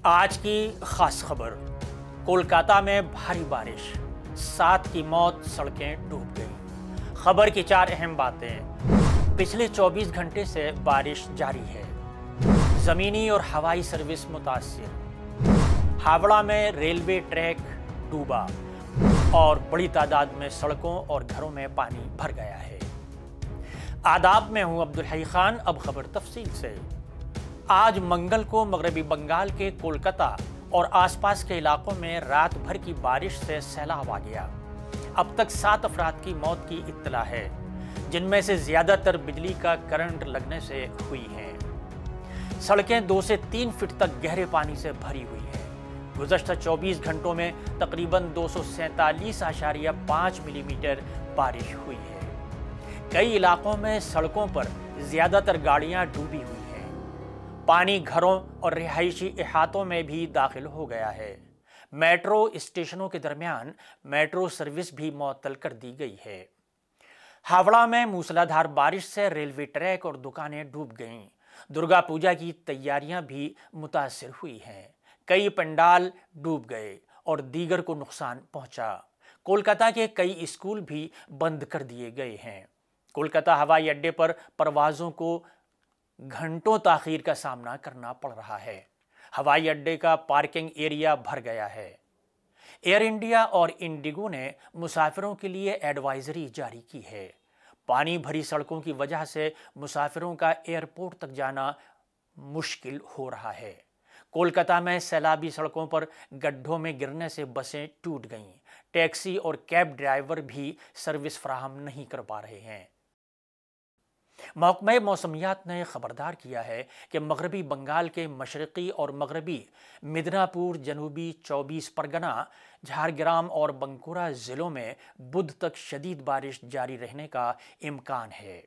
آج کی خاص خبر، کولکاتہ میں بھاری بارش، 7 کی موت، سڑکیں ڈوب گئیں۔ خبر کی 4 اہم باتیں۔ پچھلے 24 گھنٹے سے بارش جاری ہے، زمینی اور ہوائی سروس متاثر۔ ہاوڑہ میں ریلوے ٹریک ڈوبا اور بڑی تعداد میں سڑکوں اور گھروں میں پانی بھر گیا ہے۔ آداب میں ہوں عبدالحی خان، اب خبر تفصیل سے۔ آج منگل کو مغربی بنگال کے کولکاتہ اور آس پاس کے علاقوں میں رات بھر کی بارش سے سیلاب آ گیا۔ اب تک 7 افراد کی موت کی اطلاع ہے، جن میں سے زیادہ تر بجلی کا کرنٹ لگنے سے ہوئی ہیں۔ سڑکیں 2 سے 3 فٹ تک گہرے پانی سے بھری ہوئی ہیں۔ گزشتہ 24 گھنٹوں میں تقریباً 247.5 ملی میٹر بارش ہوئی ہے۔ کئی علاقوں میں سڑکوں پر زیادہ تر گاڑیاں ڈوبی ہوئی ہیں۔ پانی گھروں اور رہائشی احاطوں میں بھی داخل ہو گیا ہے۔ میٹرو اسٹیشنوں کے درمیان میٹرو سروس بھی معطل کر دی گئی ہے۔ ہاوڑہ میں موسلادھار بارش سے ریلوے ٹریک اور دکانیں ڈوب گئیں۔ درگا پوجا کی تیاریاں بھی متاثر ہوئی ہیں۔ کئی پنڈال ڈوب گئے اور دیگر کو نقصان پہنچا۔ کولکاتہ کے کئی اسکول بھی بند کر دیے گئے ہیں۔ کولکاتہ ہوائی اڈے پر پروازوں کو گھنٹوں تاخیر کا سامنا کرنا پڑ رہا ہے۔ ہوائی اڈے کا پارکنگ ایریا بھر گیا ہے۔ ایئر انڈیا اور انڈیگو نے مسافروں کے لیے ایڈوائزری جاری کی ہے۔ پانی بھری سڑکوں کی وجہ سے مسافروں کا ایئرپورٹ تک جانا مشکل ہو رہا ہے۔ کولکاتہ میں سیلابی سڑکوں پر گڈھوں میں گرنے سے بسیں ٹوٹ گئیں۔ ٹیکسی اور کیب ڈرائیور بھی سروس فراہم نہیں کر پا رہے ہیں۔ محکمہ موسمیات نے خبردار کیا ہے کہ مغربی بنگال کے مشرقی اور مغربی مدناپور، جنوبی 24 پرگنا، جھارگرام اور بنکورا ضلعوں میں بدھ تک شدید بارش جاری رہنے کا امکان ہے۔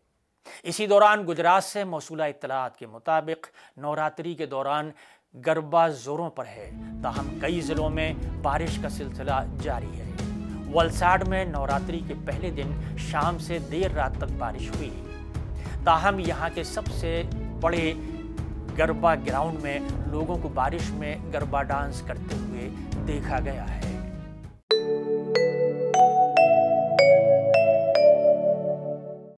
اسی دوران گجرات سے موصولہ اطلاعات کے مطابق نوراتری کے دوران گربا زوروں پر ہے، تاہم کئی ضلعوں میں بارش کا سلسلہ جاری ہے۔ ولساڈ میں نوراتری کے پہلے دن شام سے دیر رات تک بارش ہوئی، تاہم یہاں کے سب سے بڑے گربا گراؤنڈ میں لوگوں کو بارش میں گربا ڈانس کرتے ہوئے دیکھا گیا ہے۔